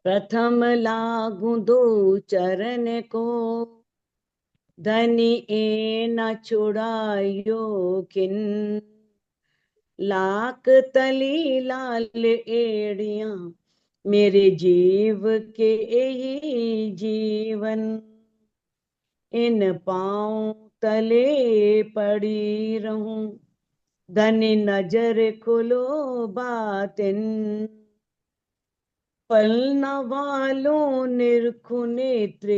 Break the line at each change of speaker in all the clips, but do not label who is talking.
प्रथम लागू दो चरण को, धनी ए न छुड़ायो किन। लाख तली लाल एड़ियां, मेरे जीव के यही जीवन। इन पांव तले पड़ी रहूं, धनी नजर खोलो बातिन। पलना वालों निरखु नेत्र,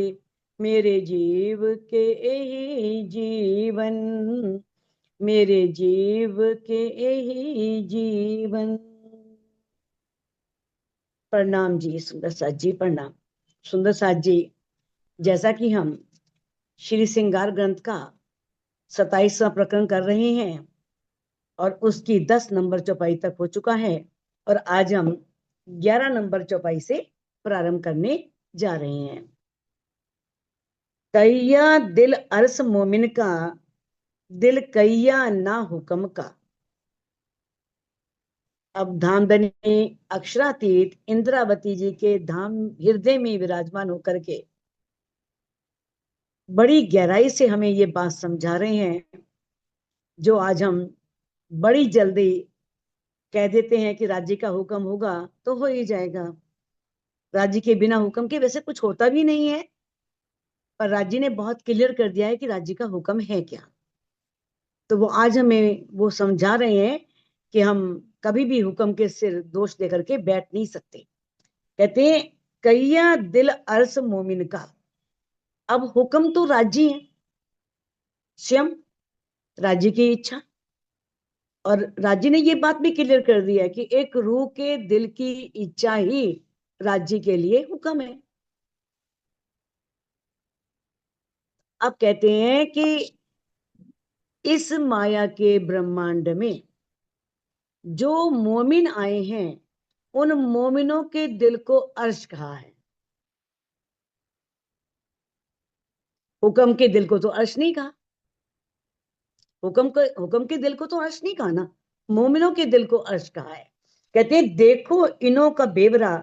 मेरे जीव के यही जीवन। मेरे जीव के यही जीवन। प्रणाम जी सुंदर साथ जी, प्रणाम। सुंदर साथ जी, जैसा कि हम श्री श्रृंगार ग्रंथ का 27वां प्रकरण कर रहे हैं और उसकी 10 नंबर चौपाई तक हो चुका है, और आज हम 11 नंबर चौपाई से प्रारंभ करने जा रहे हैं। कैया दिल अरस मोमिन का, दिल कैया ना हुक्म का। अब धामधनी अक्षरातीत इंद्रावती जी के धाम हृदय में विराजमान होकर के बड़ी गहराई से हमें ये बात समझा रहे हैं, जो आज हम बड़ी जल्दी कह देते हैं कि राज्य का हुक्म होगा तो हो ही जाएगा। राज्य के बिना हुक्म के वैसे कुछ होता भी नहीं है, पर राज्य ने बहुत क्लियर कर दिया है कि राज्य का हुक्म है क्या। तो वो आज हमें वो समझा रहे हैं कि हम कभी भी हुक्म के सिर दोष देकर के बैठ नहीं सकते। कहते हैं कैया दिल अर्स मोमिन का। अब हुक्म तो राज्य है, स्वयं राज्य की इच्छा, और राज्य ने ये बात भी क्लियर कर दिया है कि एक रूह के दिल की इच्छा ही राज्य के लिए हुक्म है। अब कहते हैं कि इस माया के ब्रह्मांड में जो मोमिन आए हैं, उन मोमिनों के दिल को अर्श कहा है। हुक्म के दिल को तो अर्श नहीं कहा। हुक्म के दिल को तो अर्श नहीं कहा ना, मोमिनों के दिल को अर्श कहा है। कहते हैं देखो इनों का बेवरा,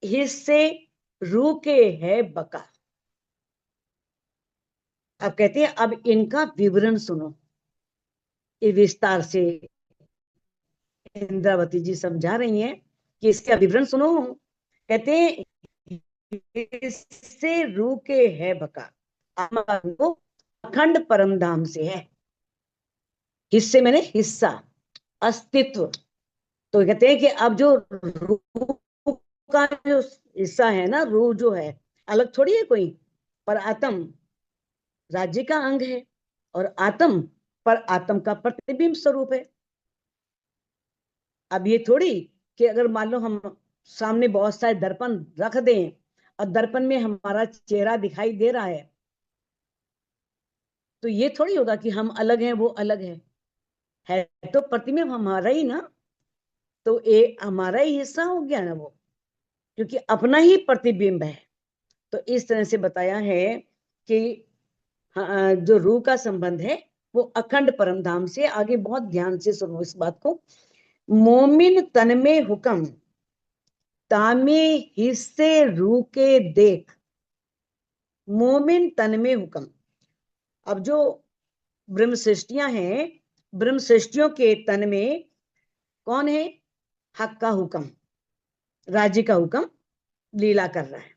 हिस्से रूह के है बका। अब कहते हैं अब इनका विवरण सुनो। ये विस्तार से इंद्रावती जी समझा रही हैं कि इसका विवरण सुनो। कहते हैं इससे रूह के है बका, वो अखंड परम धाम से है। हिस्से मैंने हिस्सा, अस्तित्व। तो कहते हैं कि अब जो रूह का जो हिस्सा है ना, रूह जो है अलग थोड़ी है कोई, पर आत्म राज्य का अंग है, और आत्म पर आत्म का प्रतिबिंब स्वरूप है। अब ये थोड़ी कि अगर मान लो हम सामने बहुत सारे दर्पण रख दें और दर्पण में हमारा चेहरा दिखाई दे रहा है, तो ये थोड़ी होगा कि हम अलग हैं वो अलग है तो प्रतिबिंब हमारा ही ना, तो ये हमारा ही हिस्सा हो गया ना वो, क्योंकि अपना ही प्रतिबिंब है। तो इस तरह से बताया है कि जो रूह का संबंध है वो अखंड परम धाम से। आगे बहुत ध्यान से सुनो इस बात को। मोमिन तन में हुक्म, तामे हिस्से रूह के देख। मोमिन तन में हुक्म। अब जो ब्रह्म सृष्टियां हैं, ब्रह्म सृष्टियों के तन में कौन है? हक का हुक्म, राज्य का हुक्म लीला कर रहा है।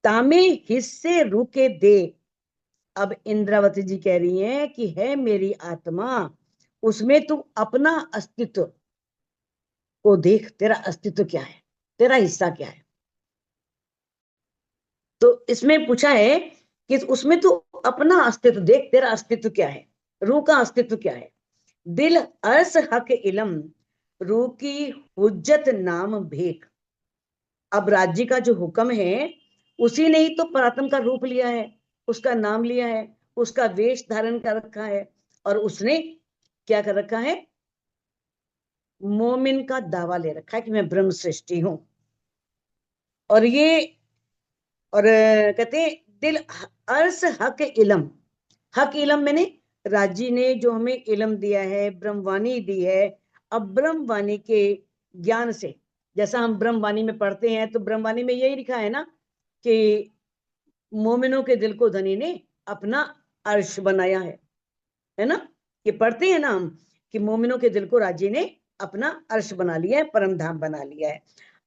तामे हिस्से रूह के देख। अब इंद्रावती जी कह रही हैं कि है मेरी आत्मा, उसमें तू अपना अस्तित्व को देख। तेरा अस्तित्व क्या है, तेरा हिस्सा क्या है। तो इसमें पूछा है कि उसमें तू अपना अस्तित्व देख, तेरा अस्तित्व क्या है, रूह का अस्तित्व क्या है। दिल अर्स हक इलम, रूह की हुज्जत नाम भेक। अब राज्य का जो हुक्म है उसी ने ही तो परात्म का रूप लिया है, उसका नाम लिया है, उसका वेश धारण कर रखा है, और उसने क्या कर रखा है? मोमिन का दावा ले रखा है कि मैं ब्रह्म सृष्टि हूं। और ये और कहते हैं दिल अर्स हक इलम। हक इलम मैंने राज्य ने जो हमें इलम दिया है, ब्रह्मवाणी दी है। अब ब्रह्मवाणी के ज्ञान से जैसा हम ब्रह्मवाणी में पढ़ते हैं, तो ब्रह्मवाणी में यही लिखा है ना कि मोमिनों के दिल को धनी ने अपना अर्श बनाया है ना। ये पढ़ते हैं ना हम कि मोमिनों के दिल को राजी ने अपना अर्श बना लिया है, परम धाम बना लिया है।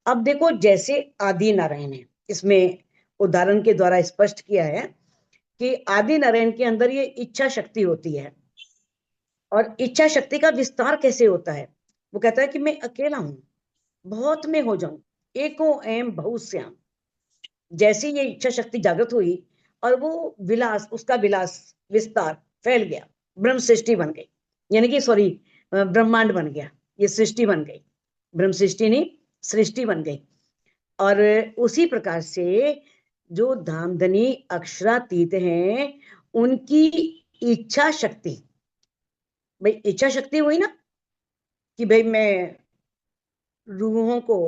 अब देखो, जैसे आदि नारायण है, इसमें उदाहरण के द्वारा स्पष्ट किया है कि आदि नारायण के अंदर ये इच्छा शक्ति होती है, और इच्छा शक्ति का विस्तार कैसे होता है। वो कहता है कि मैं अकेला हूं, बहुत में हो जाऊं, एको एम बहुश्याम। जैसे ये इच्छा शक्ति जागृत हुई और वो विलास, उसका विलास विस्तार फैल गया, ब्रह्म सृष्टि बन गई, यानी कि सॉरी, ब्रह्मांड बन गया, ये सृष्टि बन गई, ब्रह्म सृष्टि नहीं, सृष्टि बन गई। और उसी प्रकार से जो धामधनी अक्षरातीत हैं, उनकी इच्छा शक्ति, भाई इच्छा शक्ति हुई ना कि भाई मैं रूहों को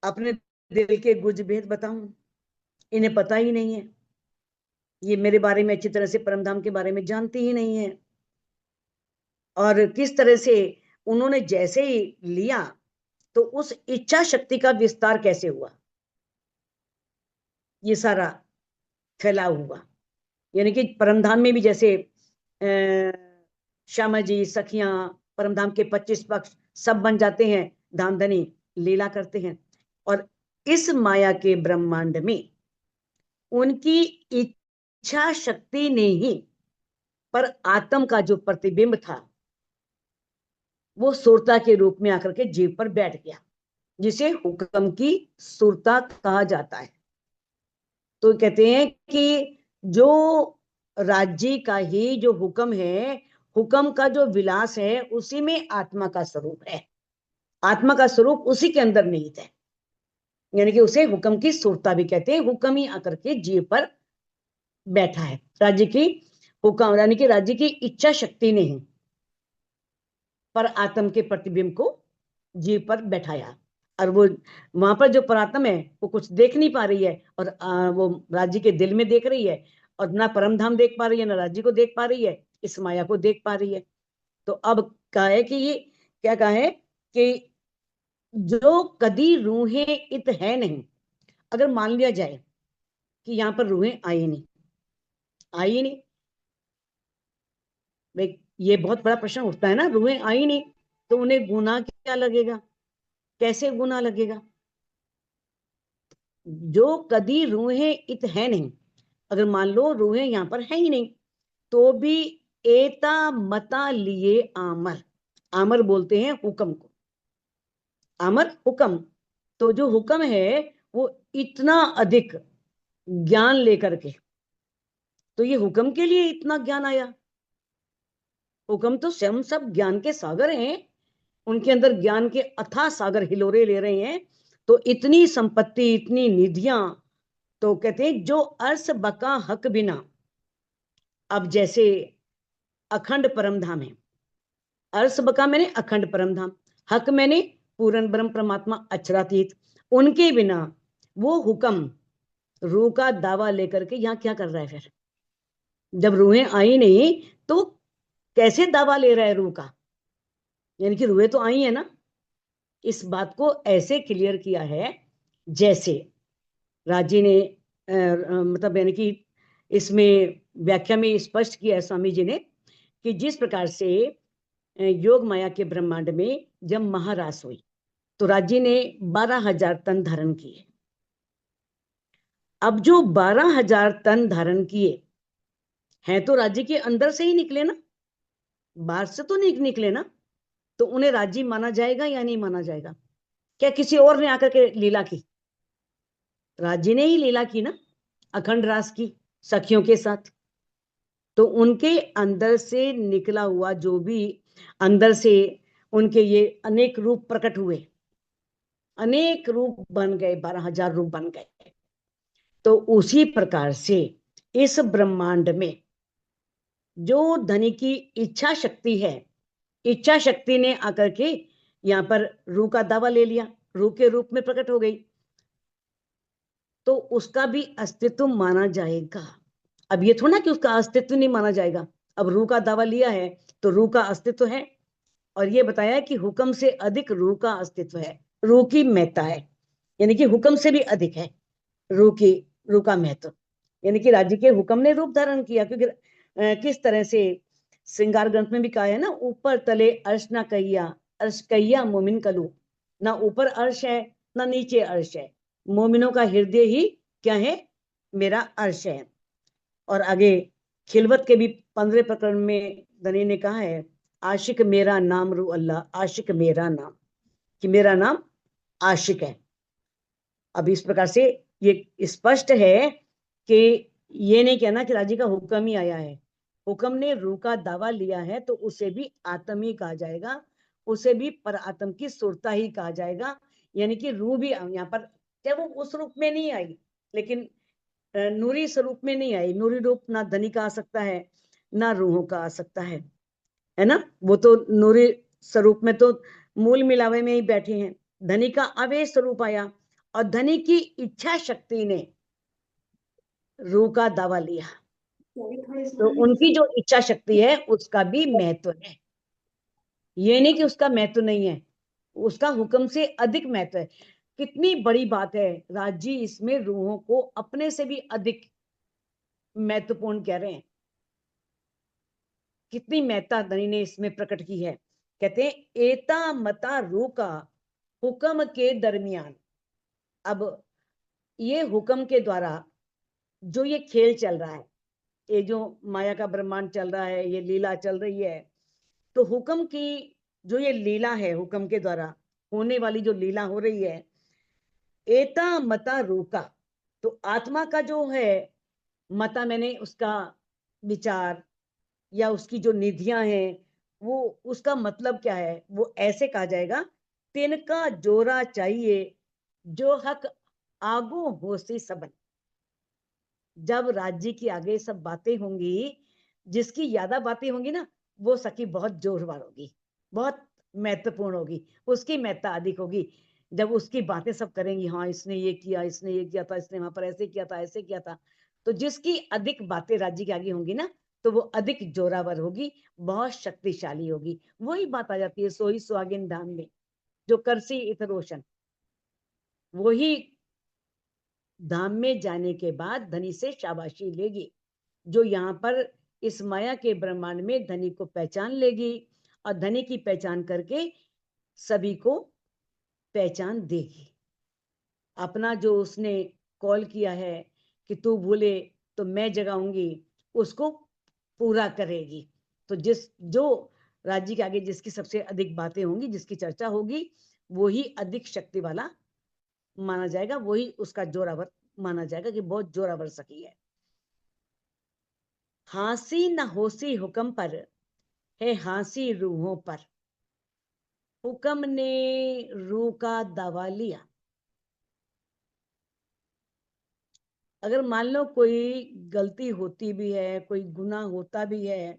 अपने दिल के गुज भेद बताऊं, इन्हें पता ही नहीं है, ये मेरे बारे में अच्छी तरह से परमधाम के बारे में जानती ही नहीं है। और किस तरह से उन्होंने जैसे ही लिया, तो उस इच्छा शक्ति का विस्तार कैसे हुआ, ये सारा फैलाव हुआ। यानी कि परमधाम में भी जैसे श्यामा जी, सखियां, परमधाम के 25 पक्ष सब बन जाते हैं, धामधनी लीला करते हैं। और इस माया के ब्रह्मांड में उनकी इच्छा शक्ति ने ही, पर आत्म का जो प्रतिबिंब था वो सुरता के रूप में आकर के जीव पर बैठ गया, जिसे हुक्म की सुरता कहा जाता है। तो कहते हैं कि जो राज्य का ही जो हुक्म है, हुक्म का जो विलास है, उसी में आत्मा का स्वरूप है, आत्मा का स्वरूप उसी के अंदर निहित है। यानी कि उसे हुक्म की सुरता भी कहते हैं, हुक्म ही आकर के जीव पर बैठा है। राज्य की हुक्म यानी कि राज्य की इच्छा शक्ति नहीं, पर आत्म के प्रतिबिंब को जीव पर बैठाया। और वो वहां पर जो परात्म है वो कुछ देख नहीं पा रही है, और वो राज्य के दिल में देख रही है, और ना परम धाम देख पा रही है, ना राज्य को देख पा रही है, इस माया को देख पा रही है। तो अब कहा है कि ये क्या कहा है कि जो कदी रूहें इत है नहीं, अगर मान लिया जाए कि यहाँ पर रूहें आई नहीं, आई नहीं, भाई ये बहुत बड़ा प्रश्न उठता है ना, रूहें आई नहीं तो उन्हें गुनाह क्या लगेगा, कैसे गुनाह लगेगा। जो कदी रूहें इत है नहीं, अगर मान लो रूहें यहाँ पर है ही नहीं, तो भी एता मता लिए आमर, आमर बोलते हैं हुक्म को, आमर हुक्म। तो जो हुक्म है वो इतना अधिक ज्ञान लेकर के, तो ये हुक्म के लिए इतना ज्ञान आया। हुक्म तो स्वयं सब ज्ञान के सागर हैं, उनके अंदर ज्ञान के अथाह सागर हिलोरे ले रहे हैं। तो इतनी संपत्ति, इतनी निधियां, तो कहते हैं जो अर्श बका हक बिना, अब जैसे अखंड परम धाम है, अर्श बका मैंने अखंड परम धाम, हक मैंने पूर्ण ब्रह्म परमात्मा अक्षरातीत, उनके बिना वो हुक्म रूह का दावा लेकर के यहाँ क्या कर रहा है फिर। जब रूहें आई नहीं तो कैसे दावा ले रहा है रूह का, यानी कि रूहें तो आई है ना। इस बात को ऐसे क्लियर किया है जैसे राजी ने मतलब यानी कि इसमें व्याख्या में स्पष्ट किया है स्वामी जी ने कि जिस प्रकार से योग माया के ब्रह्मांड में जब महारास हुई तो राज्य ने 12,000 तन धारण किए। अब जो 12,000 तन धारण किए हैं तो राज्य के अंदर से ही निकले ना, बाहर से तो नहीं निकले ना। तो उन्हें राज्य माना जाएगा या नहीं माना जाएगा। क्या किसी और ने आकर के लीला की, राज्य ने ही लीला की ना, अखंड रास की सखियों के साथ। तो उनके अंदर से निकला हुआ जो भी अंदर से उनके ये अनेक रूप प्रकट हुए, अनेक रूप बन गए, 12,000 रूप बन गए। तो उसी प्रकार से इस ब्रह्मांड में जो धनी की इच्छा शक्ति है, इच्छा शक्ति ने आकर के यहाँ पर रूह का दावा ले लिया, रूह के रूप में प्रकट हो गई, तो उसका भी अस्तित्व माना जाएगा। अब ये थोड़ा कि उसका अस्तित्व नहीं माना जाएगा, अब रूह का दावा लिया है तो रूह का अस्तित्व है। और ये बताया कि हुक्म से अधिक रूह का अस्तित्व है, रूह की महत्ता है, यानी कि हुक्म से भी अधिक है रूह का महत्व। यानी कि राज्य के हुक्म ने रूप धारण किया, क्योंकि किस तरह से श्रृंगार ग्रंथ में भी कहा है ना, ऊपर तले अर्श ना कहिया, अर्श कहिया मोमिन कलू, ना ऊपर अर्श है ना नीचे अर्श है, मोमिनों का हृदय ही क्या है, मेरा अर्श है। और आगे खिलवत के भी 15 प्रकरण में धनी ने कहा है, आशिक मेरा नाम रू अल्लाह, आशिक मेरा नाम, कि मेरा नाम आशिक है। अब इस प्रकार से ये स्पष्ट है कि ये नहीं कहना कि राजी का हुक्म ही आया है, हुक्म ने रूह का दावा लिया है तो उसे भी आत्म ही कहा जाएगा, उसे भी पर आत्म की सुरता ही कहा जाएगा। यानी कि रूह भी यहाँ पर, चाहे वो उस रूप में नहीं आई, लेकिन नूरी स्वरूप में नहीं आई। नूरी रूप ना धनी का आ सकता है ना रूहों का आ सकता है ना। वो तो नूरी स्वरूप में तो मूल मिलावे में ही बैठे हैं। धनी का आवेश स्वरूप आया और धनी की इच्छा शक्ति ने रूह का दावा लिया, तो उनकी जो इच्छा शक्ति है उसका भी महत्व है। ये नहीं कि उसका महत्व नहीं है, उसका हुक्म से अधिक महत्व है। कितनी बड़ी बात है, राजी इसमें रूहों को अपने से भी अधिक महत्वपूर्ण कह रहे हैं। कितनी महत्ता धनी ने इसमें प्रकट की है। कहते हैं एता मता रूह का हुक्म के दरमियान। अब ये हुक्म के द्वारा जो ये खेल चल रहा है, ये जो माया का ब्रह्मांड चल रहा है, ये लीला चल रही है, तो हुक्म की जो ये लीला है, हुक्म के द्वारा होने वाली जो लीला हो रही है, एता मता रूह का, तो आत्मा का जो है मता, मैंने उसका विचार या उसकी जो निधियां हैं, वो उसका मतलब क्या है, वो ऐसे कहा जाएगा, तिनका जोरा चाहिए जो हक आगो होसी सबन। जब राज्य की आगे सब बातें होंगी, जिसकी ज्यादा बातें होंगी ना, वो सखी बहुत जोरदार होगी, बहुत महत्वपूर्ण होगी, उसकी महत्ता अधिक होगी। जब उसकी बातें सब करेंगी, हाँ इसने ये किया, इसने ये किया था, इसने वहां पर ऐसे किया था, ऐसे किया था, तो जिसकी अधिक बातें राज्य के आगे होंगी ना, तो वो अधिक जोरावर होगी, बहुत शक्तिशाली होगी। वही बात आ जाती है सोई सुहागिन धाम में, जो करसी इतरोशन, वही धाम में जाने के बाद धनी से शाबाशी लेगी, जो यहाँ पर इस माया के ब्रह्मांड में धनी को पहचान लेगी और धनी की पहचान करके सभी को पहचान देगी। अपना जो उसने कॉल किया है कि तू भूले तो मैं जगाऊंगी, उसको पूरा करेगी। तो जो राज्य के आगे जिसकी सबसे अधिक बातें होंगी, जिसकी चर्चा होगी, वही अधिक शक्ति वाला माना जाएगा, वही उसका जोरावर माना जाएगा कि बहुत जोरावर सखी है। हांसी न होसी हुक्म पर है हांसी रूहों पर, हुक्म ने रूह का दावा लिया। अगर मान लो कोई गलती होती भी है, कोई गुनाह होता भी है,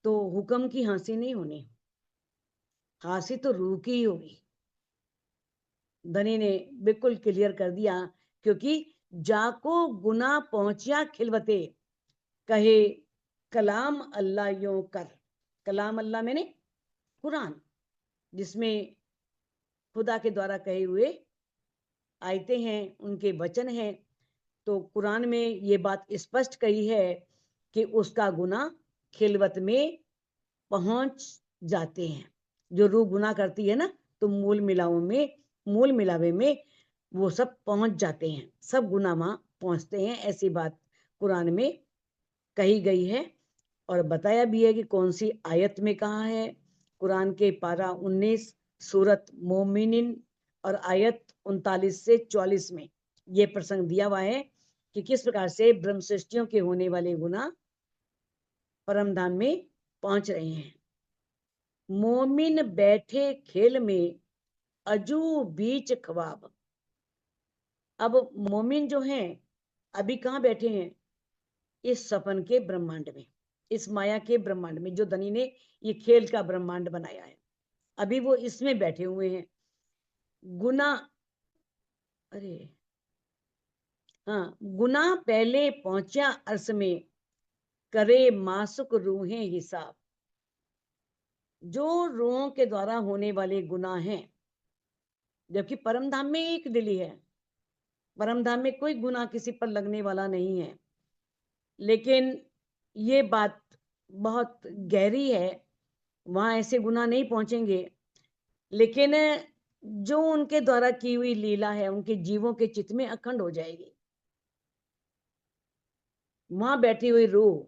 तो हुक्म की हंसी नहीं होनी, हंसी तो रूह की ही होगी। धनी ने बिल्कुल क्लियर कर दिया, क्योंकि जाको गुनाह पहुंचिया खिलवते, कहे कलाम अल्लाह यूं कर। कलाम अल्लाह मैंने कुरान, जिसमें खुदा के द्वारा कहे हुए आयते हैं, उनके वचन हैं। तो कुरान में ये बात स्पष्ट कही है कि उसका गुनाह खिलवत में पहुंच जाते हैं। जो रूह गुनाह करती है ना, तो मूल मिलावे में वो सब पहुंच जाते हैं, सब गुनाह वहां पहुंचते हैं। ऐसी बात कुरान में कही गई है और बताया भी है कि कौन सी आयत में कहा है। कुरान के पारा 19 सूरत मोमिनिन और आयत 39 से 44 में ये प्रसंग दिया हुआ है कि किस प्रकार से ब्रह्म सृष्टियों के होने वाले गुनाह परम धाम में पहुंच रहे हैं। मोमिन बैठे खेल में अजू बीच ख्वाब। अब मोमिन जो हैं अभी कहाँ बैठे हैं, इस सपन के ब्रह्मांड में, इस माया के ब्रह्मांड में, जो धनी ने ये खेल का ब्रह्मांड बनाया है, अभी वो इसमें बैठे हुए हैं। गुना, अरे हाँ, गुना पहले पहुंचा अर्श में, करे मासुक रूहें हिसाब। जो रूहों के द्वारा होने वाले गुनाह हैं, जबकि परम धाम में एक दिली है, परम धाम में कोई गुनाह किसी पर लगने वाला नहीं है। लेकिन ये बात बहुत गहरी है, वहां ऐसे गुनाह नहीं पहुंचेंगे, लेकिन जो उनके द्वारा की हुई लीला है उनके जीवों के चित्त में अखंड हो जाएगी। वहां बैठी हुई रूह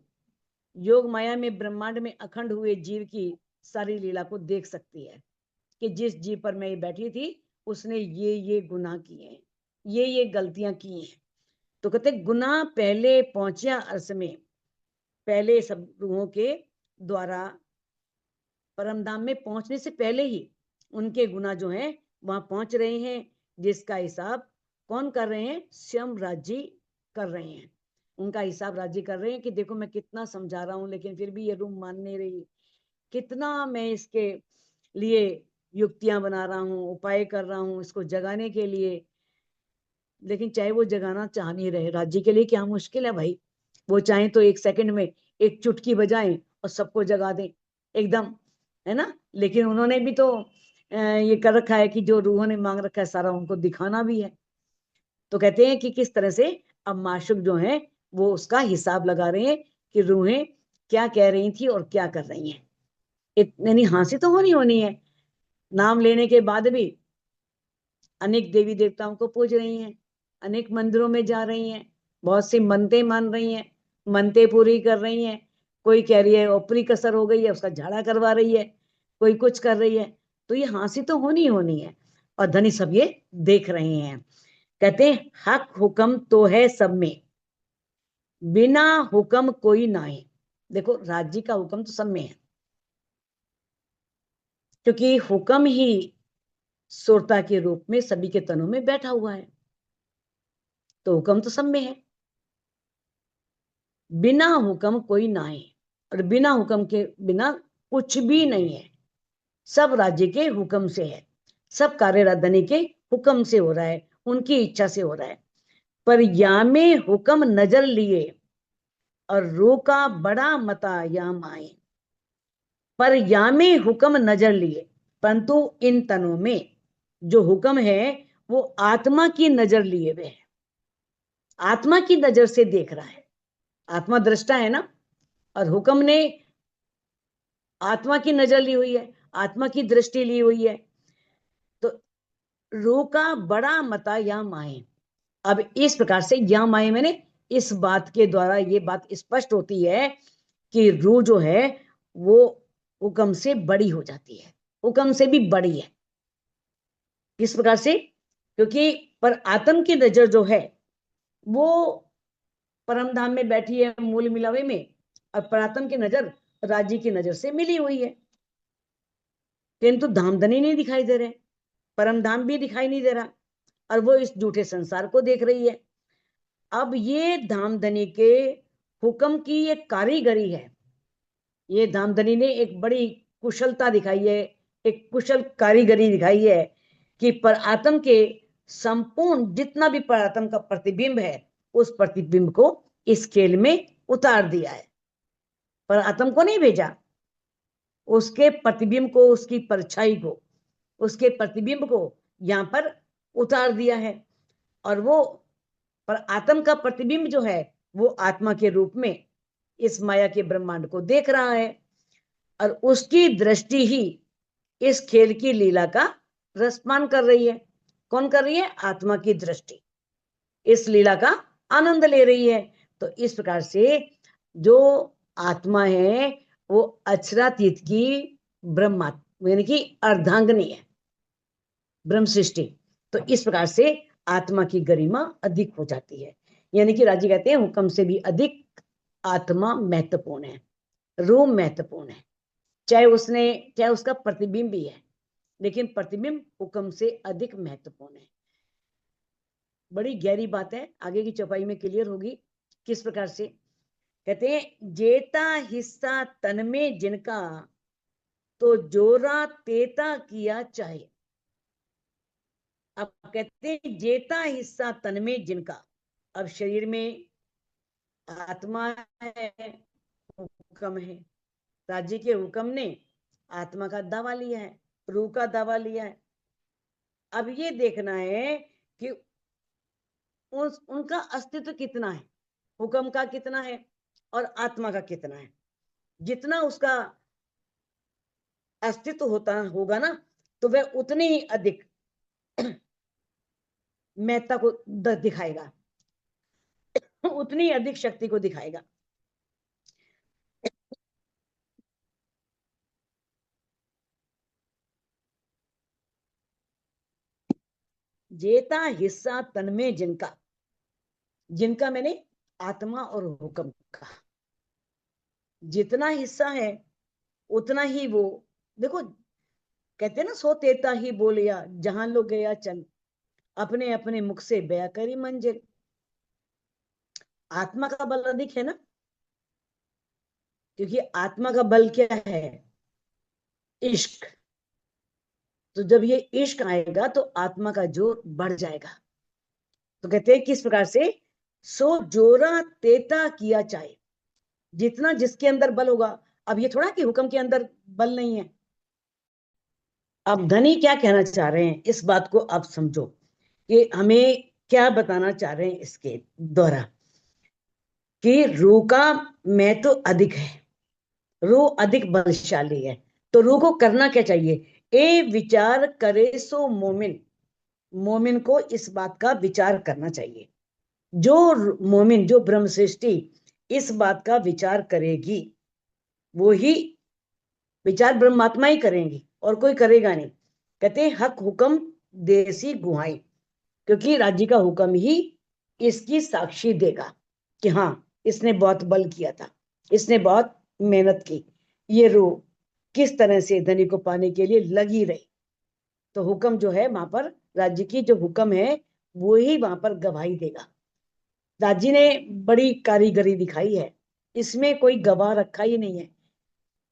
योग माया में ब्रह्मांड में अखंड हुए जीव की सारी लीला को देख सकती है कि जिस जीव पर मैं बैठी थी उसने ये गुनाह किए हैं, ये गलतियां की हैं। तो कहते गुनाह पहले पहुंचा अर्श में, पहले सब रूहों के द्वारा परमधाम में पहुंचने से पहले ही उनके गुनाह जो हैं वहां पहुंच रहे हैं, जिसका हिसाब कौन कर रहे हैं? स्वयं राज्य कर रहे हैं। उनका हिसाब राज्य कर रहे हैं कि देखो मैं कितना समझा रहा हूं लेकिन फिर भी ये रूह मान नहीं रही, कितना मैं इसके लिए युक्तियां बना रहा हूं, उपाय कर रहा हूं इसको जगाने के लिए, लेकिन चाहे वो जगाना चाह नहीं रहे। राज्य के लिए क्या मुश्किल है भाई, वो चाहे तो एक सेकंड में एक चुटकी बजाएं और सबको जगा दें एकदम, है ना। लेकिन उन्होंने भी तो ये कर रखा है कि जो रूहों ने मांग रखा है सारा उनको दिखाना भी है। तो कहते हैं कि किस तरह से अब माशुक जो है वो उसका हिसाब लगा रहे हैं कि रूहें क्या कह रही थी और क्या कर रही हैं। इतनी हंसी तो होनी होनी है, नाम लेने के बाद भी अनेक देवी देवताओं को पूज रही हैं, अनेक मंदिरों में जा रही हैं, बहुत सी मनते मान रही हैं, मनते पूरी कर रही हैं। कोई कह रही है ऊपरी कसर हो गई है उसका झाड़ा करवा रही है, कोई कुछ कर रही है। तो ये हंसी तो होनी होनी है, और धनी सब ये देख रहे हैं। कहते हैं हक हुक्म तो है सब में, बिना हुक्म कोई ना है। देखो राज्य का हुक्म तो सब में है, क्योंकि हुक्म ही सुरता के रूप में सभी के तनों में बैठा हुआ है, तो हुक्म तो सब में है। बिना हुक्म कोई ना है, और बिना हुक्म के बिना कुछ भी नहीं है। सब राज्य के हुक्म से है, सब कार्य राजधानी के हुक्म से हो रहा है, उनकी इच्छा से हो रहा है। पर या में हुक्म नजर लिए और रू का बड़ा मता याम आए। पर या में हुक्म नजर लिए, परंतु इन तनों में जो हुक्म है वो आत्मा की नजर लिए हुए है, आत्मा की नजर से देख रहा है। आत्मा दृष्टा है ना, और हुक्म ने आत्मा की नजर ली हुई है, आत्मा की दृष्टि ली हुई है। तो रूह का बड़ा मता या माए। अब इस प्रकार से या माए मैंने इस बात के द्वारा ये बात स्पष्ट होती है कि रूह जो है वो हुक्म से बड़ी हो जाती है, हुक्म से भी बड़ी है। किस प्रकार से? क्योंकि पर आत्म की नजर जो है वो परम धाम में बैठी है मूल मिलावे में, और परात्म की नजर राज्य की नजर से मिली हुई है, किंतु धामधनी नहीं दिखाई दे रहे, परम धाम भी दिखाई नहीं दे रहा, और वो इस झूठे संसार को देख रही है। अब ये धामधनी के हुक्म की ये कारीगरी है, ये धामधनी ने एक बड़ी कुशलता दिखाई है, एक कुशल कारीगरी दिखाई है कि पर आत्म के संपूर्ण जितना भी पर आत्म का प्रतिबिंब है उस प्रतिबिंब को इस खेल में उतार दिया है। पर आत्म को नहीं भेजा, उसके प्रतिबिंब को, उसकी परछाई को, उसके प्रतिबिंब को यहां पर उतार दिया है। और वो पर आत्म का प्रतिबिंब जो है वो आत्मा के रूप में इस माया के ब्रह्मांड को देख रहा है, और उसकी दृष्टि ही इस खेल की लीला का रसपान कर रही है। कौन कर रही है? आत्मा की दृष्टि इस लीला का आनंद ले रही है। तो इस प्रकार से जो आत्मा है वो अक्षरातीत की ब्रह्मात्मा यानी कि अर्धांगनी है ब्रह्म सृष्टि। तो इस प्रकार से आत्मा की गरिमा अधिक हो जाती है, यानी कि राजी कहते हैं हुक्म से भी अधिक आत्मा महत्वपूर्ण है, रूह महत्वपूर्ण है। चाहे उसका प्रतिबिंब भी है, लेकिन प्रतिबिंब हुक्म से अधिक महत्वपूर्ण है। बड़ी गहरी बात है, आगे की चौपाई में क्लियर होगी। किस प्रकार से? कहते हैं जेता हिस्सा तन में जिनका, तो जोरा तेता किया चाहे। अब कहते हैं जेता हिस्सा तन में जिनका, अब शरीर में आत्मा है, हुक्म है, राज्य के हुक्म ने आत्मा का दावा लिया है, रूह का दावा लिया है, अब ये देखना है कि उनका अस्तित्व कितना है, हुक्म का कितना है और आत्मा का कितना है। जितना उसका अस्तित्व होता होगा ना, तो वह उतनी ही अधिक महत्ता को दिखाएगा, उतनी ही अधिक शक्ति को दिखाएगा। जेता हिस्सा तन्मय जिनका, जिनका मैंने आत्मा और हुक्म का जितना हिस्सा है उतना ही वो, देखो कहते ना, सो तेता ही बोलिया जहां लो गया चल, अपने अपने मुख से बया करी मंजिल। आत्मा का बल अधिक है ना, क्योंकि आत्मा का बल क्या है, इश्क। तो जब ये इश्क आएगा तो आत्मा का जोर बढ़ जाएगा। तो कहते हैं किस प्रकार से, सो जोरा तेता किया चाहे, जितना जिसके अंदर बल होगा। अब ये थोड़ा कि हुक्म के अंदर बल नहीं है। अब धनी क्या कहना चाह रहे हैं, इस बात को आप समझो कि हमें क्या बताना चाह रहे हैं इसके द्वारा, कि रूह का मैं तो अधिक है, रूह अधिक बलशाली है। तो रूह को करना क्या चाहिए, ए विचार करे सो मोमिन, मोमिन को इस बात का विचार करना चाहिए। जो मोमिन, जो ब्रह्म सृष्टि इस बात का विचार करेगी, वो ही विचार ब्रह्मात्मा ही करेंगी और कोई करेगा नहीं। कहते हैं हक हुक्म देसी गुहाई, क्योंकि राज्य का हुक्म ही इसकी साक्षी देगा कि हाँ, इसने बहुत बल किया था, इसने बहुत मेहनत की, ये रूह किस तरह से धनी को पाने के लिए लगी रही। तो हुक्म जो है वहां पर, राज्य की जो हुक्म है वो ही वहां पर गवाही देगा। राज्य ने बड़ी कारीगरी दिखाई है, इसमें कोई गवाह रखा ही नहीं है।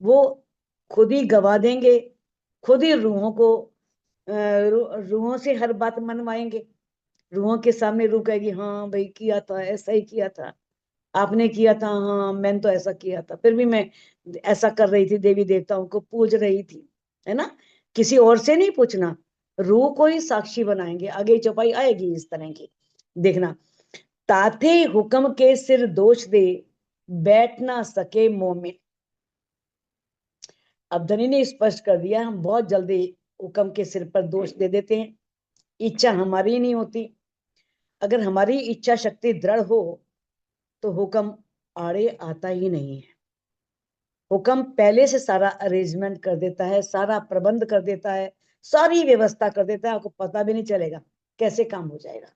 वो खुद ही गवा देंगे, खुद ही रूहों को रूहों से हर बात मनवाएंगे। रूहों के सामने रूह कहेगी हाँ भाई किया था, ऐसा ही किया था, आपने किया था, हाँ मैंने तो ऐसा किया था, फिर भी मैं ऐसा कर रही थी, देवी देवताओं को पूज रही थी, है ना। किसी और से नहीं पूछना, रूह को ही साक्षी बनाएंगे। आगे चौपाई आएगी इस तरह की, देखना। ताथे हुक्म के सिर दोष दे, बैठ ना सके मोमिन। अब धनी ने स्पष्ट कर दिया, हम बहुत जल्दी हुक्म के सिर पर दोष दे देते हैं, इच्छा हमारी नहीं होती। अगर हमारी इच्छा शक्ति दृढ़ हो तो हुक्म आड़े आता ही नहीं है। हुक्म पहले से सारा अरेंजमेंट कर देता है, सारा प्रबंध कर देता है, सारी व्यवस्था कर देता है, आपको पता भी नहीं चलेगा कैसे काम हो जाएगा।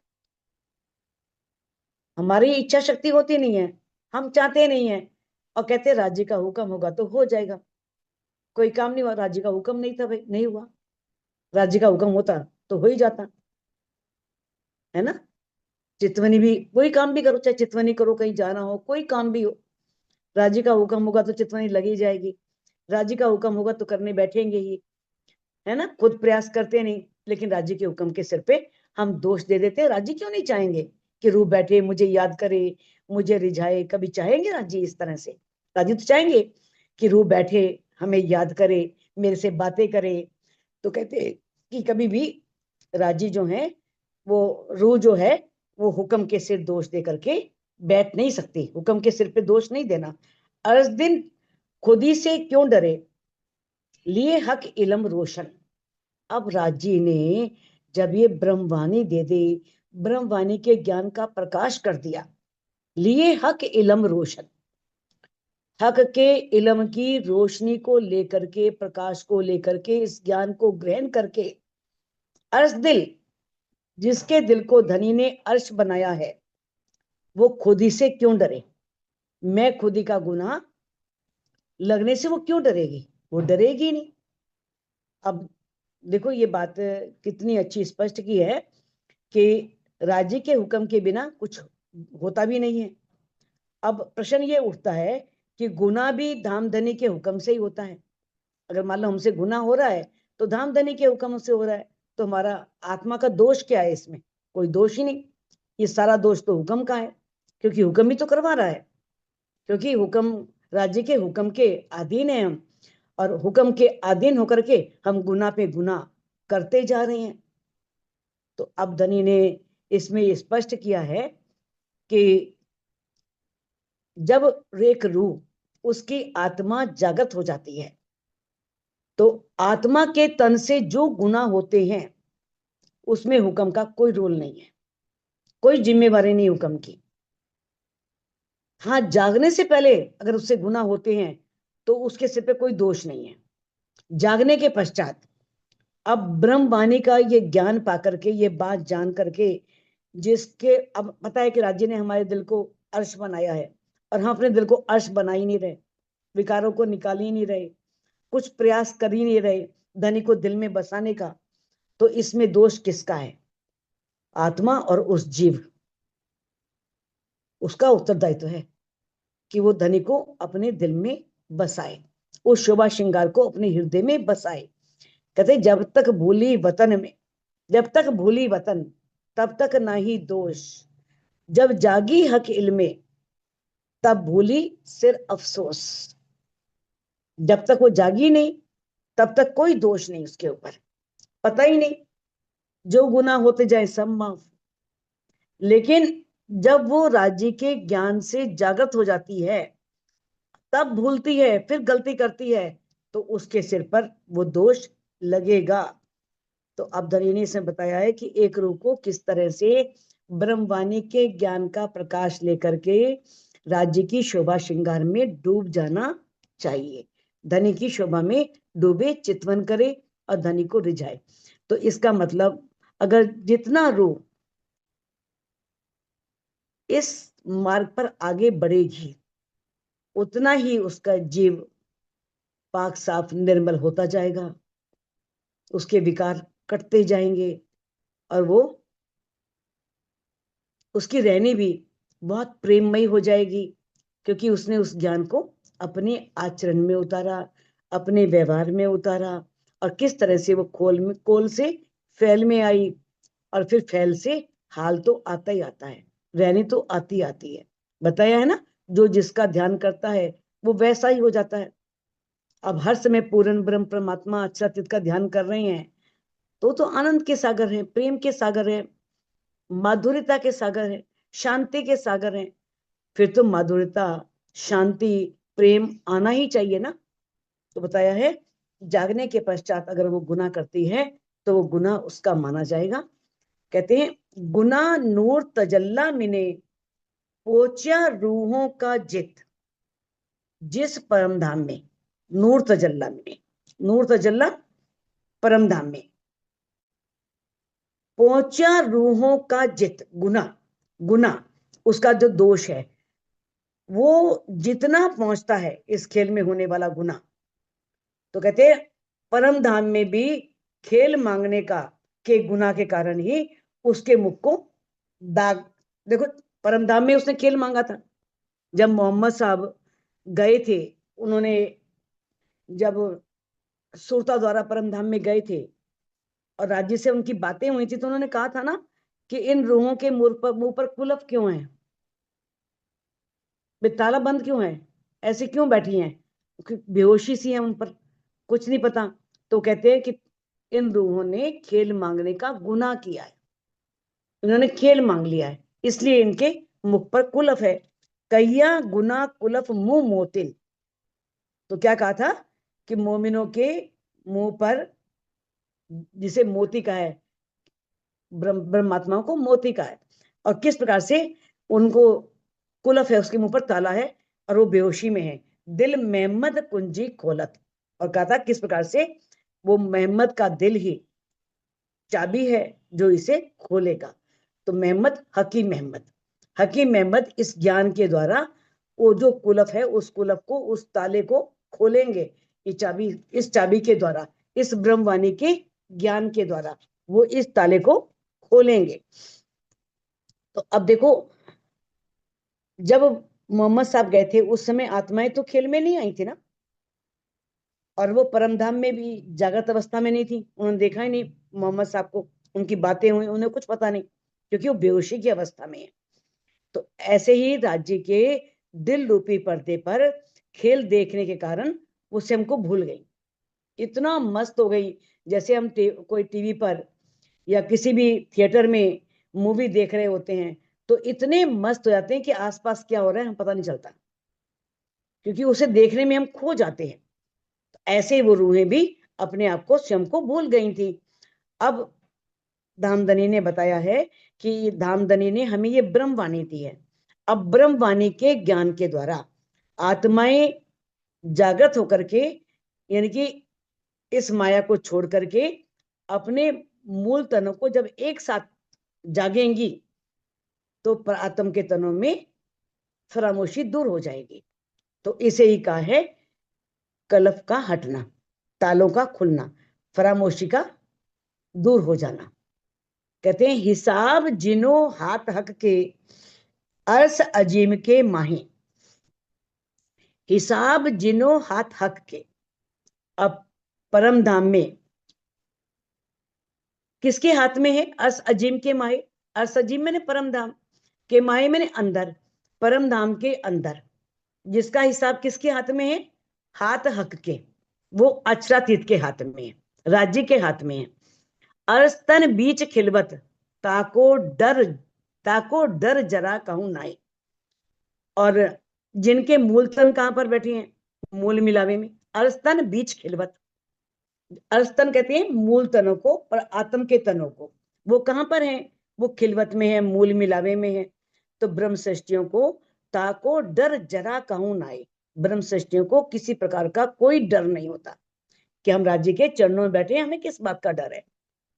हमारी इच्छा शक्ति होती नहीं है, हम चाहते नहीं है और कहते राज्य का हुक्म होगा तो हो जाएगा। कोई काम नहीं हुआ, राज्य का हुक्म नहीं था भाई, नहीं हुआ। राज्य का हुक्म होता तो हो ही जाता, है ना। चितवनी भी, कोई काम भी करो, चाहे चितवनी करो, कहीं जाना हो, कोई काम भी हो, राज्य का हुक्म होगा तो चितवनी लगी जाएगी। राज्य का हुक्म होगा तो करने बैठेंगे ही, है ना। खुद प्रयास करते नहीं, लेकिन राज्य के हुक्म के सिर पे हम दोष दे देते हैं। राज्य क्यों नहीं चाहेंगे कि रूह बैठे, मुझे याद करे, मुझे रिझाए, कभी चाहेंगे राज्य इस तरह से? राज्य तो चाहेंगे कि रूह बैठे, हमें याद करे, मेरे से बातें करे। तो कहते हैं कि कभी भी राजी जो है, वो रूह जो है, वो हुक्म के सिर दोष दे करके बैठ नहीं सकती। हुक्म के सिर पे दोष नहीं देना। अर्ज दिन खुद ही से क्यों डरे, लिए हक इलम रोशन। अब राजी ने जब ये ब्रह्मवाणी दे दी, ब्रह्मवाणी के ज्ञान का प्रकाश कर दिया, लिए हक इलम रोशन, हक के इलम की रोशनी को लेकर के, प्रकाश को लेकर के, इस ज्ञान को ग्रहण करके, अर्श दिल, जिसके दिल को धनी ने अर्श बनाया है, वो खुद ही से क्यों डरे। मैं खुद ही का गुनाह लगने से वो क्यों डरेगी, वो डरेगी नहीं। अब देखो ये बात कितनी अच्छी स्पष्ट की है कि राज्य के हुक्म के बिना कुछ होता भी नहीं है। अब प्रश्न ये उठता है कि गुनाह भी धामधनी के हुक्म से ही होता है। अगर मान लो हमसे गुनाह हो रहा है तो धामधनी के हुक्म से हो रहा है, तो हमारा आत्मा का दोष क्या है इसमें? कोई दोष ही नहीं। ये सारा दोष तो हुक्म का है, क्योंकि हुक्म ही तो करवा रहा है। क्योंकि हुक्म, राज्य के हुक्म के अधीन है हम, और हुक्म के अधीन होकर के हम गुनाह पे गुनाह करते जा रहे हैं। तो अब धनी ने इसमें स्पष्ट किया है कि जब एक रूह उसकी आत्मा जागृत हो जाती है तो आत्मा के तन से जो गुनाह होते हैं उसमें हुक्म का कोई रोल नहीं है, कोई जिम्मेवारी नहीं हुक्म की। हाँ, जागने से पहले अगर उससे गुनाह होते हैं तो उसके सिर पे कोई दोष नहीं है। जागने के पश्चात अब ब्रह्मवाणी का ये ज्ञान पा करके, ये बात जान करके, जिसके अब पता है कि राज्य ने हमारे दिल को अर्श बनाया है और हम अपने दिल को अर्श बना ही नहीं रहे, विकारों को निकाल ही नहीं रहे, कुछ प्रयास कर ही नहीं रहे धनी को दिल में बसाने का, तो इसमें दोष किसका है? आत्मा और उस जीव, उसका उत्तरदायित्व है कि वो धनी को अपने दिल में बसाए, उस शोभा श्रृंगार को अपने हृदय में बसाए। कहते जब तक भूली वतन में, जब तक भूली वतन तब तक ना ही दोष, जब जागी हक इल्मे तब भूली सिर अफसोस। जब तक वो जागी नहीं तब तक कोई दोष नहीं उसके ऊपर, पता ही नहीं, जो गुनाह होते जाए सब माफ। लेकिन जब वो राज्य के ज्ञान से जागृत हो जाती है तब भूलती है, फिर गलती करती है, तो उसके सिर पर वो दोष लगेगा। तो अब धनी ने बताया है कि एक रूह को किस तरह से ब्रह्मवाणी के ज्ञान का प्रकाश लेकर के राज्य की शोभा श्रृंगार में डूब जाना चाहिए। धनी की शोभा में डूबे, चितवन करे और धनी को रिझाए। तो इसका मतलब अगर जितना रूह इस मार्ग पर आगे बढ़ेगी उतना ही उसका जीव पाक साफ निर्मल होता जाएगा, उसके विकार कटते जाएंगे और वो उसकी रहनी भी बहुत प्रेममयी हो जाएगी, क्योंकि उसने उस ज्ञान को अपने आचरण में उतारा, अपने व्यवहार में उतारा, और किस तरह से वो कोल से फैल में आई और फिर फैल से हाल तो आता ही आता है, रहनी तो आती आती है। बताया है ना, जो जिसका ध्यान करता है वो वैसा ही हो जाता है। अब हर समय पूर्ण ब्रह्म परमात्मा अच्युत का ध्यान कर रहे हैं तो आनंद के सागर हैं, प्रेम के सागर हैं, माधुर्यता के सागर हैं, शांति के सागर हैं। फिर तो माधुर्यता, शांति, प्रेम आना ही चाहिए ना। तो बताया है जागने के पश्चात अगर वो गुनाह करती है तो वो गुनाह उसका माना जाएगा। कहते हैं गुनाह नूर तजल्ला मिने पोचा रूहों का जित जिस परम धाम में। नूर तजल्ला मिने, नूर तजल्ला परम धाम में, पहुंचा रूहों का जित। गुना, गुना उसका जो दोष है वो जितना पहुंचता है इस खेल में होने वाला गुना, तो कहते हैं परम धाम में भी खेल मांगने का के गुना के कारण ही उसके मुख को दाग। देखो परम धाम में उसने खेल मांगा था, जब मोहम्मद साहब गए थे, उन्होंने जब सुरता द्वारा परम धाम में गए थे और राज्य से उनकी बातें हुई थी तो उन्होंने कहा था ना कि इन रूहों के मुंह पर कुलफ क्यों है, ताला बंद क्यों है, ऐसे क्यों बैठी हैं, बेहोशी सी है उन पर, कुछ नहीं पता। तो कहते हैं कि इन रूहों ने खेल मांगने का गुनाह किया है, इन्होंने खेल मांग लिया है, इसलिए इनके मुख पर कुलफ है। कैया गुना कुलफ मुंह मोतिल। तो क्या कहा था कि मोमिनों के मुंह पर, जिसे मोती का है, ब्रह्मात्माओं को मोती का है, और किस प्रकार से उनको कुलफ है, उसके मुंह पर ताला है और वो बेहोशी में है। दिल मेहमद कुंजी खोलत, और कहा था किस प्रकार से वो मेहमद का दिल ही चाबी है जो इसे खोलेगा। तो मेहमद हकीम मेहमद, हकीम मेहमद इस ज्ञान के द्वारा वो जो कुलफ है उस कुलफ को, उस ताले को खोलेंगे। ये चाबी, इस चाबी के द्वारा, इस ब्रह्मवाणी के ज्ञान के द्वारा वो इस ताले को खोलेंगे। तो अब देखो जब मोहम्मद साहब गए थे उस समय आत्माएं तो खेल में नहीं आई थी ना, और वो परमधाम में भी जागृत अवस्था में नहीं थी, उन्होंने देखा ही नहीं मोहम्मद साहब को, उनकी बातें हुई, उन्हें कुछ पता नहीं क्योंकि वो बेहोशी की अवस्था में है। तो ऐसे ही राज्य के दिल रूपी पर्दे पर खेल देखने के कारण वो स्वयं को भूल गई, इतना मस्त हो गई जैसे हम कोई टीवी पर या किसी भी थिएटर में मूवी देख रहे होते हैं तो इतने मस्त हो जाते हैं कि आसपास क्या हो रहा है हम पता नहीं चलता, क्योंकि उसे देखने में हम खो जाते हैं। तो ऐसे ही वो रूहें भी अपने आप को स्वयं को भूल गई थी। अब धामधनी ने बताया है कि धामधनी ने हमें ये ब्रह्मवाणी दी है। अब ब्रह्मवाणी के ज्ञान के द्वारा आत्माएं जागृत होकर के, यानी कि इस माया को छोड़ करके अपने मूल तनों को जब एक साथ जागेंगी तो आत्म के तनों में फरामोशी दूर हो जाएगी। तो इसे ही कहा है कलफ का हटना, तालों का खुलना, फरामोशी का दूर हो जाना। कहते हैं हिसाब जिनो हाथ हक के अर्स अजीम के माही। हिसाब जिनो हाथ हक के। अब परम धाम में किसके हाथ में है? अर्स अजीम के माहे। अर्स अजीम मैंने परम धाम, के माहे मैंने अंदर, परम धाम के अंदर, जिसका हिसाब किसके हाथ में है? हाथ हक के, वो अक्षरातीत के हाथ में है, राज्य के हाथ में है। अरस्तन बीच खिलवत ताको डर, ताको डर जरा कहूं नाई। और जिनके मूल तन कहां पर बैठे हैं? मूल मिलावे में। अरस्तन बीच खिलवत, अरस्तन कहते हैं मूल तनों को और आत्म के तनों को। वो कहां पर है? वो खिलवत में है, मूल मिलावे में है। तो ब्रह्म सृष्टियों को ताको डर जरा कहूं नाई। ब्रह्म सृष्टियों को किसी प्रकार का कोई डर नहीं होता कि हम राज्य के चरणों में बैठे हैं, हमें किस बात का डर है?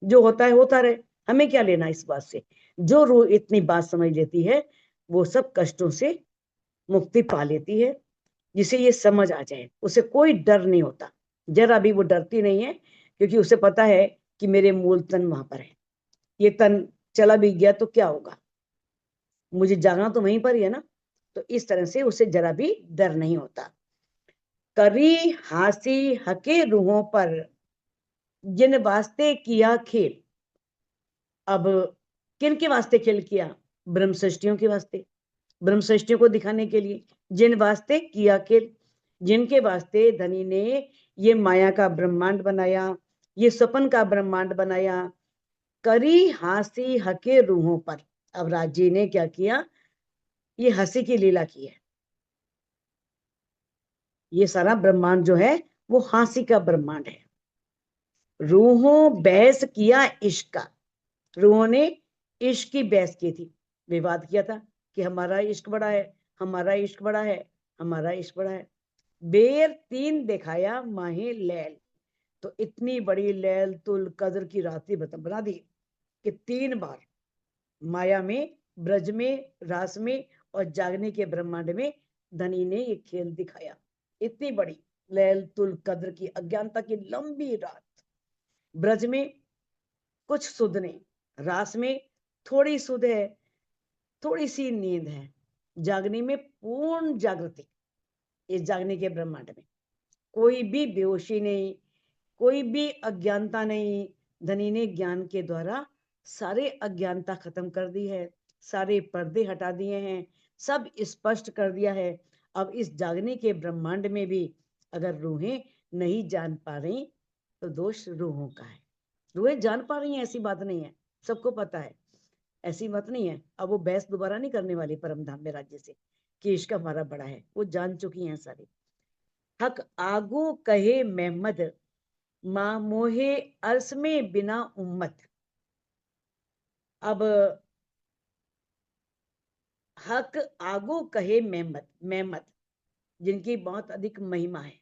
जो होता है होता रहे, हमें क्या लेना इस बात से। जो रूह इतनी बात समझ लेती है वो सब कष्टों से मुक्ति पा लेती है। जिसे ये समझ आ जाए उसे कोई डर नहीं होता, जरा भी वो डरती नहीं है, क्योंकि उसे पता है कि मेरे मूल तन वहां पर है। ये तन चला भी गया तो क्या होगा, मुझे जाना तो वहीं पर ही है ना। तो इस तरह से उसे जरा भी डर नहीं होता। करी हासी हके रूहों पर जिन वास्ते किया खेल। अब किन के वास्ते खेल किया? ब्रह्म सृष्टियों के वास्ते, ब्रह्म सृष्टियों को दिखाने के लिए। जिन वास्ते किया खेल, जिनके वास्ते धनी ने ये माया का ब्रह्मांड बनाया, ये सपन का ब्रह्मांड बनाया। करी हंसी हके रूहों पर। अब राजी ने क्या किया? ये हंसी की लीला की है। ये सारा ब्रह्मांड जो है वो हंसी का ब्रह्मांड है। रूहों बहस किया इश्क का। रूहों ने इश्क की बहस की थी, विवाद किया था कि हमारा इश्क बड़ा है, हमारा इश्क बड़ा है, हमारा इश्क बड़ा है। बेर तीन दिखाया माहे लैल। तो इतनी बड़ी लैल तुल कदर की रात्रि बना दी कि 3 बार माया में, ब्रज में, रास में और जागने के ब्रह्मांड में धनी ने ये खेल दिखाया। इतनी बड़ी लैल तुल कद्र की अज्ञानता की लंबी रात। ब्रज में कुछ सुध नहीं, रास में थोड़ी सुध है, थोड़ी सी नींद है, जागने में पूर्ण जागृति। इस जागने के ब्रह्मांड में कोई भी बेहोशी नहीं, कोई भी अज्ञानता नहीं। धनी ने ज्ञान के द्वारा सारे अज्ञानता खत्म कर दी है, सारे पर्दे हटा दिए हैं, सब स्पष्ट कर दिया है। अब इस जागने के ब्रह्मांड में भी अगर रूहें नहीं जान पा रही तो दोष रूहों का है। रूहें जान पा रही हैं ऐसी बात नहीं है, सबको पता है, ऐसी बात नहीं है। अब वो बहस दोबारा नहीं करने वाली परम धाम में राज्य से कि इसका हमारा बड़ा है, वो जान चुकी हैं सारी। हक आगू कहे मेहमद माँ मोहे अर्स में बिना उम्मत। अब हक आगू कहे मेहमद, मेहमद जिनकी बहुत अधिक महिमा है,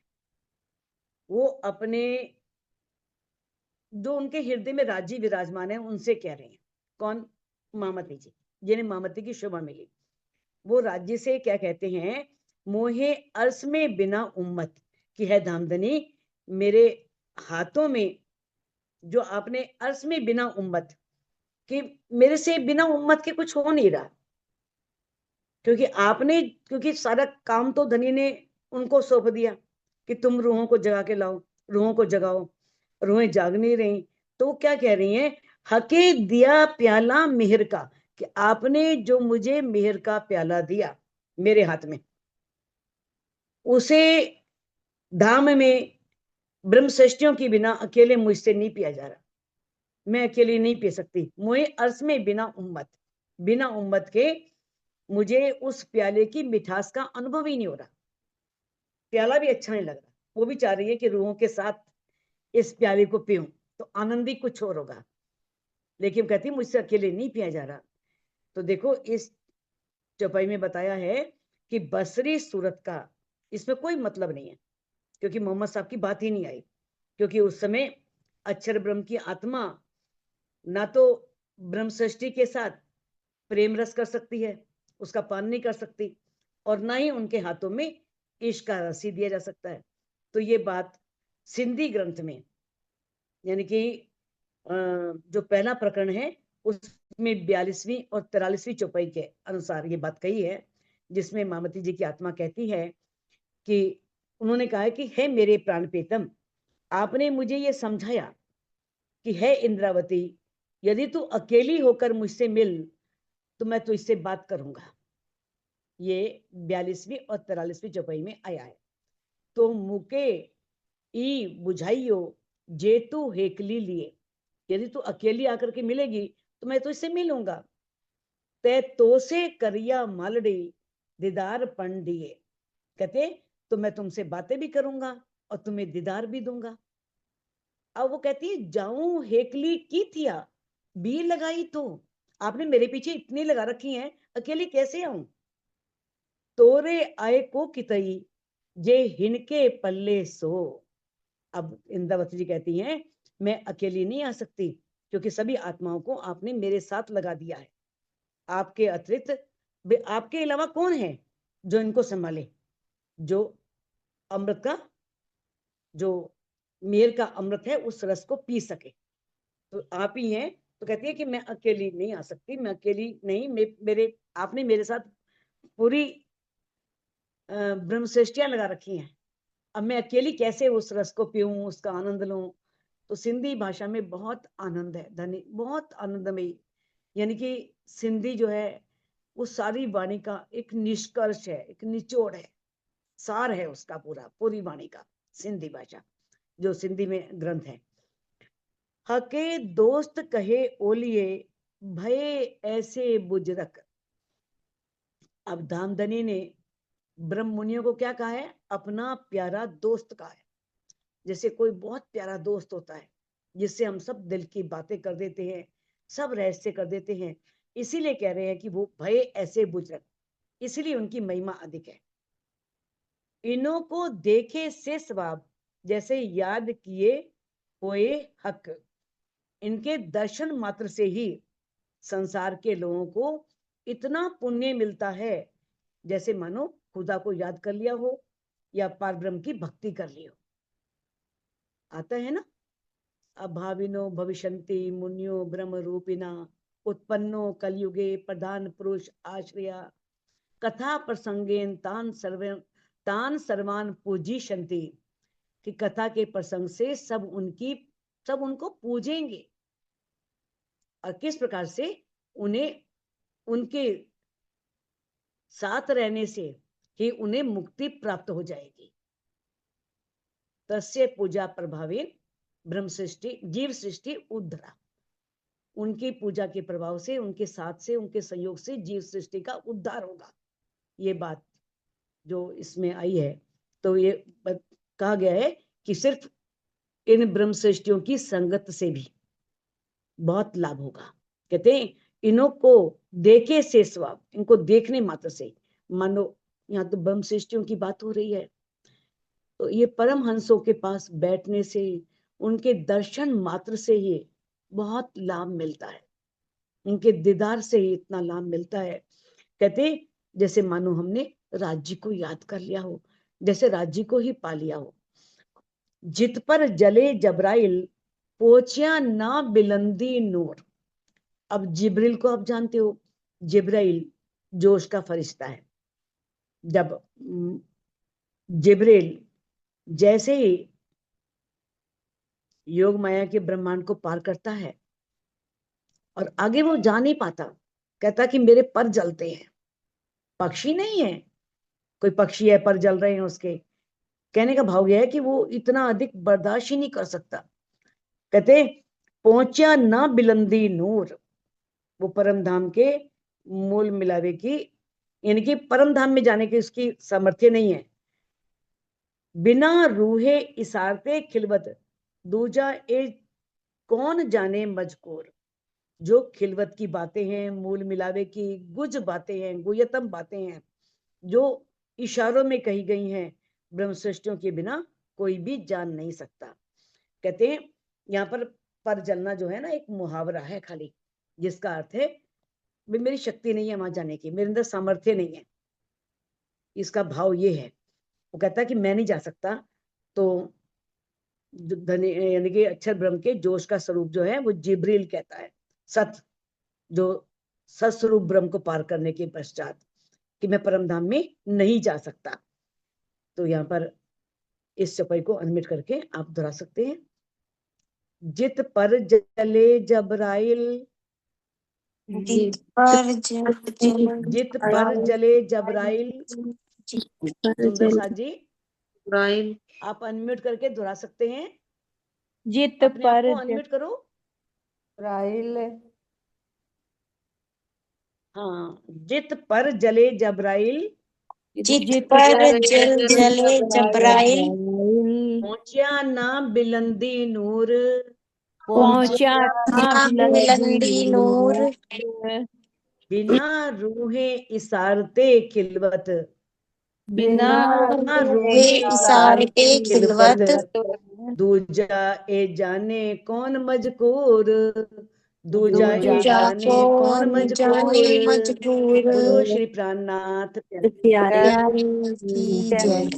वो अपने जो उनके हृदय में राजी विराजमान है उनसे कह रहे हैं। कौन? मामती जी, जिन्हें मामती की शोभा मिली। वो राज्य से क्या कहते हैं? मोहे अर्स में बिना उम्मत की है धामधनी, मेरे हाथों में जो आपने अर्स में बिना उम्मत कि मेरे से बिना उम्मत के कुछ हो नहीं रहा, क्योंकि आपने, क्योंकि सारा काम तो धनी ने उनको सौंप दिया कि तुम रूहों को जगा के लाओ, रूहों को जगाओ। रूहें जाग नहीं रही तो वो क्या कह रही हैं? हके दिया प्याला मेहर का, कि आपने जो मुझे मेहर का प्याला दिया मेरे हाथ में, उसे धाम में ब्रह्म सृष्टियों की बिना अकेले मुझसे नहीं पिया जा रहा। मैं अकेली नहीं पी सकती। मुझे अर्स में बिना उम्मत के मुझे उस प्याले की मिठास का अनुभव ही नहीं हो रहा। प्याला भी अच्छा नहीं लग रहा। वो भी चाह रही है कि रूहों के साथ इस प्याले को पीऊं तो आनंद ही कुछ और होगा, लेकिन कहती मुझसे अकेले नहीं पिया जा रहा। तो देखो इस चौपाई में बताया है कि बसरी सूरत का इसमें कोई मतलब नहीं है, क्योंकि मोहम्मद साहब की बात ही नहीं आई। क्योंकि उस समय अक्षर ब्रह्म की आत्मा ना तो ब्रह्म सृष्टि के साथ प्रेम रस कर सकती है, उसका पान नहीं कर सकती, और ना ही उनके हाथों में इश्क का रस ही दिया जा सकता है। तो ये बात सिंधी ग्रंथ में, यानी कि जो पहला प्रकरण है उसमें 42वीं और 43वीं चौपाई के अनुसार ये बात कही है, जिसमें मामती जी की आत्मा कहती है कि उन्होंने कहा है कि हे मेरे प्राण प्रीतम, आपने मुझे ये समझाया कि हे इंद्रावती, यदि तू अकेली होकर मुझसे मिल तो मैं तो इससे बात करूंगा। ये 42वीं और 43वीं चौपाई में आया है। तो मुके ई बुझाइयो जेतु हेकली लिए, यदि तू अकेली आकर के मिलेगी तो मैं तो इससे मिलूंगा। ते तो से करिया मालड़ी दीदार पन दिए, कहते तो मैं तुमसे बातें भी करूंगा और तुम्हें दीदार भी दूंगा। अब वो कहती है जाऊं हेकली की थिया बी लगाई, तो आपने मेरे पीछे इतनी लगा रखी हैं, अकेली कैसे आऊं। तोरे आए को कितई जे हिनके पल्ले सो। अब इंद्रावती जी कहती हैं मैं अकेली नहीं आ सकती, क्योंकि सभी आत्माओं को आपने मेरे साथ लगा दिया है। आपके अतिरिक्त आपके अलावा कौन है जो इनको संभाले, जो अमृत का, जो मेर का अमृत है उस रस को पी सके, तो आप ही हैं। तो कहती है कि मैं अकेली नहीं आ सकती, मैं अकेली नहीं, मेरे आपने मेरे साथ पूरी ब्रह्म सृष्टियां लगा रखी हैं। अब मैं अकेली कैसे उस रस को पीऊं, उसका आनंद लूं। तो सिंधी भाषा में बहुत आनंद है, धनी बहुत आनंदमयी, यानी कि सिंधी जो है वो सारी वाणी का एक निष्कर्ष है, एक निचोड़ है, सार है उसका पूरी वाणी का, सिंधी भाषा जो सिंधी में ग्रंथ है। हके दोस्त कहे ओलिए भय ऐसे बुजरक। अब धामधनी ने ब्रह्म मुनियों को क्या कहा है, अपना प्यारा दोस्त कहा है। जैसे कोई बहुत प्यारा दोस्त होता है जिससे हम सब दिल की बातें कर देते हैं, सब रहस्य कर देते हैं, इसीलिए कह रहे हैं कि वो भय ऐसे बुजरक, इसलिए उनकी महिमा अधिक है। इन्हों को देखे से स्वाब जैसे याद किए हुए हक, इनके दर्शन मात्र से ही संसार के लोगों को इतना पुण्य मिलता है जैसे मानो खुदा को याद कर लिया हो या पारब्रह्म की भक्ति कर ली हो। आता है ना, अभाविनो भविष्यन्ति मुनियो ब्रह्म रूपिना उत्पन्नो कलयुगे प्रधान पुरुष आश्रया कथा प्रसंगेन तान सर्वान पूजिशन्ति, कि कथा के प्रसंग से सब उनको पूजेंगे। और किस प्रकार से, उन्हें उनके साथ रहने से ही उन्हें मुक्ति प्राप्त हो जाएगी। तस्य पूजा प्रभावे ब्रह्म सृष्टि जीव सृष्टि उद्धरा, उनकी पूजा के प्रभाव से, उनके साथ से, उनके सहयोग से जीव सृष्टि का उद्धार होगा। ये बात जो इसमें आई है, तो ये कहा गया है कि सिर्फ इन ब्रह्म सृष्टियों की संगत से भी बहुत लाभ होगा। कहते हैं इन्हों को देखे से स्वाब, इनको देखने मात्र से, मानो यहाँ तो ब्रह्म सृष्टियों की बात हो रही है, तो ये परम हंसों के पास बैठने से, उनके दर्शन मात्र से ही बहुत लाभ मिलता है, उनके दीदार से ही इतना लाभ मिलता है। कहते जैसे मानो हमने राज्य को याद कर लिया हो, जैसे राज्य को ही पा लिया हो। जित पर जले जबराइल पोचिया ना बिलंदी नूर। अब जिब्रील को आप जानते हो, जिब्राइल जोश का फरिश्ता है। जब जिब्रील जैसे ही योग माया के ब्रह्मांड को पार करता है और आगे वो जा नहीं पाता, कहता कि मेरे पर जलते हैं। पक्षी नहीं है, कोई पक्षी है पर जल रहे हैं उसके, कहने का भाव यह है कि वो इतना अधिक बर्दाश्त ही नहीं कर सकता। कहते पहुंचा ना बिलंदी नूर, वो परम धाम के मूल मिलावे की, यानी कि परम धाम में जाने की उसकी सामर्थ्य नहीं है। बिना रूहे इसारते खिलवत, दूजा ए कौन जाने मजकूर, जो खिलवत की बातें हैं, मूल मिलावे की गुज बातें हैं, गुयतम बातें हैं, जो इशारों में कही गई हैं, ब्रह्म सृष्टियों के बिना कोई भी जान नहीं सकता। कहते हैं यहाँ पर जलना जो है ना, एक मुहावरा है खाली, जिसका अर्थ है मेरी शक्ति नहीं है वहां जाने की, मेरे अंदर सामर्थ्य नहीं है। इसका भाव ये है, वो कहता है कि मैं नहीं जा सकता, तो यानी कि अक्षर ब्रह्म के जोश का स्वरूप जो है वो जिब्रील कहता है, सत, जो सत्स्वरूप ब्रह्म को पार करने के पश्चात, कि मैं परम धाम में नहीं जा सकता। तो यहाँ पर इस चौपाई को अनमिट करके आप दोहरा सकते हैं। जित पर जले जबराइल,
जित पर
जित पर जले जबराइल। सुंदर साथ जी आप अनम्यूट करके दोहरा सकते हैं।
जित
अपने आप
पर
को अनम्यूट करो।
जबराइल,
हाँ, जित पर जले जबराइल,
जित पर जले जबराइल,
पहुंचा ना बिलंदी नूर,
पहुंचा ना
बुलंदी नूर,
बिना रूहे इसारते खिलवत,
बिना
रूहे इसारते खिलवत,
दूजा ए जाने कौन मजकूर, दूजा ए
दूजा
जाने कौन
कौन जाने
मजकूर।
मजबूर।
बोलो श्री प्राणनाथ
प्यारे
प्यारे की जय।